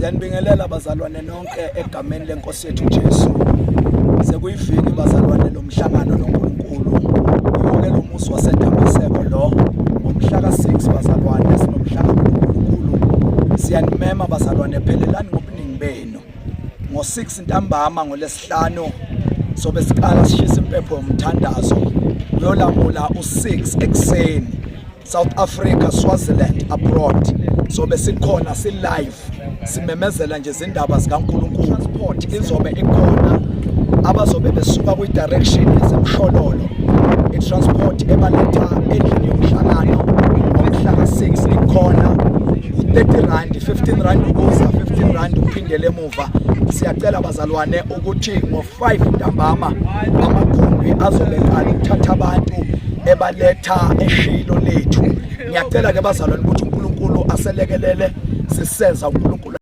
Siyanibingelela bazalwane nonke egameni lenkosi yethu Jesu. Sekuyivini bazalwane lomhlangano noNkulunkulu. Yonke lo muzi waseDamaseko lo ngomhla ka6 bazalwane sinomhlangano noNkulunkulu. Siyanimema bazalwane phelelani ngobuningi benu. Ngo6 ntambama ngolesihlanu sobe siqala sishisa impepho yomthandazo. Uyolamula u6 ekseni. South Africa, Swaziland, abroad. Sobe sikhona live simemezela nje izindaba zikaNkulunkulu. Transport izobe ikhona abazobe besuka kwi direction yasemshololo. I-transport ebaletha endlini yomhlangano ngomhla ka6 ikhona u30 rand, 15 rand ukuza, 15 rand uphindele emuva. Siyacela bazalwane ukuthi ngo5 ntambama amakhumbi azobe uthatha abantu ebaletha eshilo lethu. Ngiyacela ke bazalwane ukuthi uNkulunkulu aselekelele sisenza uNkulunkulu